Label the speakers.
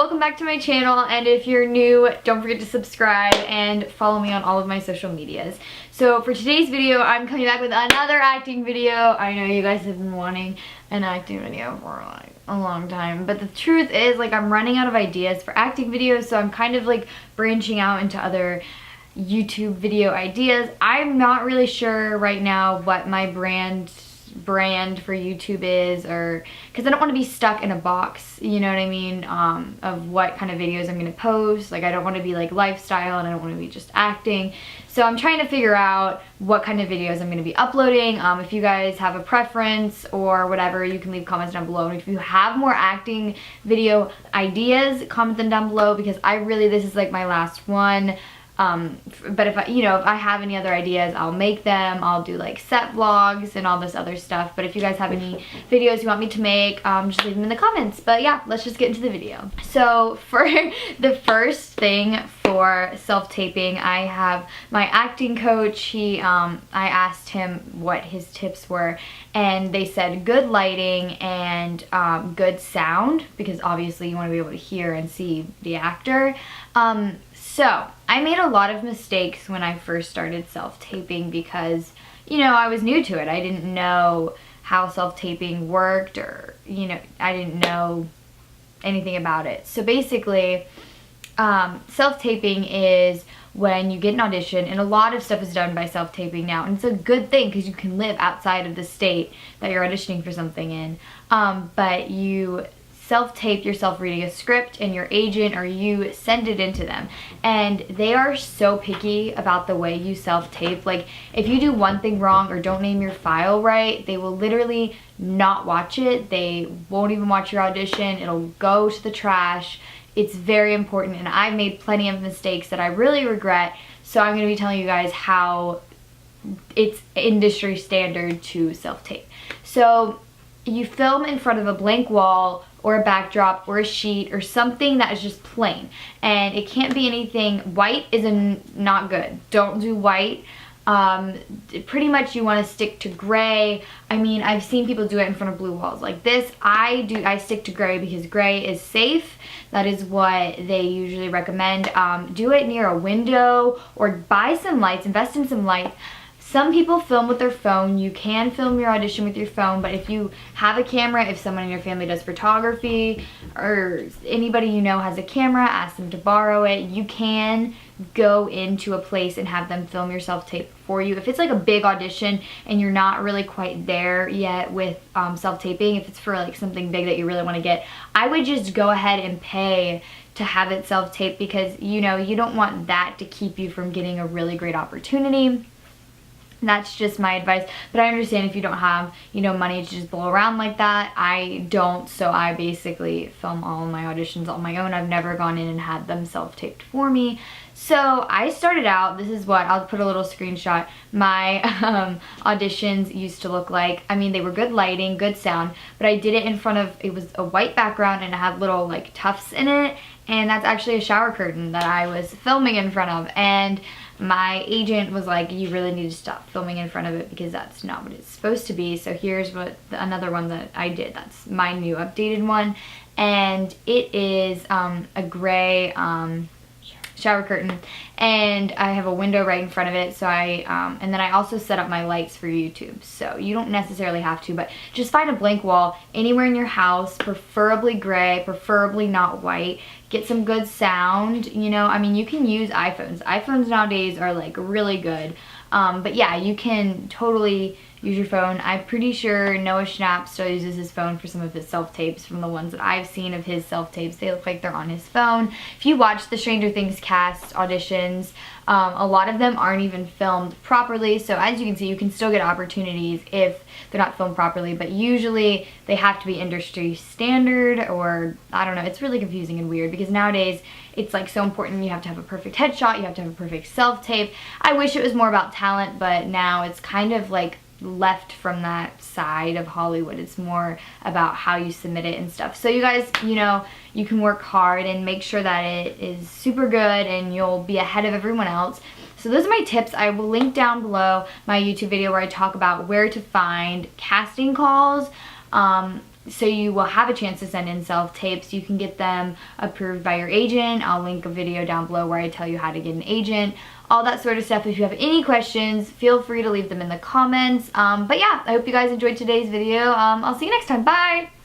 Speaker 1: welcome back to my channel, and if you're new, don't forget to subscribe and follow me on all of my social medias. So for today's video, I'm coming back with another acting video. I know you guys have been wanting an acting video for like a long time, but the truth is, like, I'm running out of ideas for acting videos, so I'm kind of like branching out into other YouTube video ideas. I'm not really sure right now what my brand for YouTube is, or because I don't want to be stuck in a box, you know what I mean, of what kind of videos I'm going to post. Like, I don't want to be like lifestyle and I don't want to be just acting. So I'm trying to figure out what kind of videos I'm going to be uploading. If you guys have a preference or whatever, you can leave comments down below. And if you have more acting video ideas, comment them down below, because this is like my last one. But if I have any other ideas, I'll make them. I'll do like set vlogs and all this other stuff. But if you guys have any videos you want me to make, just leave them in the comments. But yeah, let's just get into the video. So for the first thing for self-taping, I have my acting coach. I asked him what his tips were, and they said good lighting and good sound, because obviously you want to be able to hear and see the actor. So I made a lot of mistakes when I first started self-taping because, I was new to it. I didn't know how self-taping worked, or, I didn't know anything about it. So basically, self-taping is when you get an audition, and a lot of stuff is done by self-taping now, and it's a good thing because you can live outside of the state that you're auditioning for something in. But you self-tape yourself reading a script, and your agent or you send it into them, and they are so picky about the way you self-tape. Like, if you do one thing wrong or don't name your file right, they will literally not watch it. They won't even watch your audition. It'll go to the trash. It's very important, and I've made plenty of mistakes that I really regret. So I'm going to be telling you guys how it's industry standard to self-tape. So you film in front of a blank wall or a backdrop or a sheet or something that is just plain, and it can't be anything. White is not good. Don't do white. Pretty much you want to stick to gray. I mean, I've seen people do it in front of blue walls like this. I stick to gray because gray is safe. That is what they usually recommend. Do it near a window, or buy some lights, invest in some lights. Some people film with their phone. You can film your audition with your phone, but if you have a camera, if someone in your family does photography, or anybody you know has a camera, ask them to borrow it. You can go into a place and have them film your self-tape for you. If it's like a big audition and you're not really quite there yet with self-taping, if it's for like something big that you really want to get, I would just go ahead and pay to have it self-taped, because you don't want that to keep you from getting a really great opportunity. That's just my advice, but I understand if you don't have, money to just blow around like that. I don't, so I basically film all of my auditions on my own. I've never gone in and had them self-taped for me. So I started out, this is what, I'll put a little screenshot, my auditions used to look like. I mean, they were good lighting, good sound, but I did it in front of, it was a white background and it had little like tufts in it, and that's actually a shower curtain that I was filming in front of. And my agent was like, you really need to stop filming in front of it because that's not what it's supposed to be. So here's another one that I did. That's my new updated one, and it is a gray shower curtain, and I have a window right in front of it. So and then I also set up my lights for YouTube. So you don't necessarily have to, but just find a blank wall anywhere in your house, preferably gray, preferably not white. Get some good sound, I mean, you can use iPhones. iPhones nowadays are like really good. But yeah, you can totally use your phone. I'm pretty sure Noah Schnapp still uses his phone for some of his self-tapes. From the ones that I've seen of his self-tapes, they look like they're on his phone. If you watch the Stranger Things cast auditions, a lot of them aren't even filmed properly. So as you can see, you can still get opportunities if they're not filmed properly, but usually they have to be industry standard, or I don't know. It's really confusing and weird because nowadays it's like so important. You have to have a perfect headshot, you have to have a perfect self-tape. I wish it was more about talent, but now it's kind of like left from that side of Hollywood. It's more about how you submit it and stuff. So you guys, you can work hard and make sure that it is super good and you'll be ahead of everyone else. So those are my tips. I will link down below my YouTube video where I talk about where to find casting calls. So you will have a chance to send in self-tapes. You can get them approved by your agent. I'll link a video down below where I tell you how to get an agent, all that sort of stuff. If you have any questions, feel free to leave them in the comments. But yeah, I hope you guys enjoyed today's video. I'll see you next time. Bye!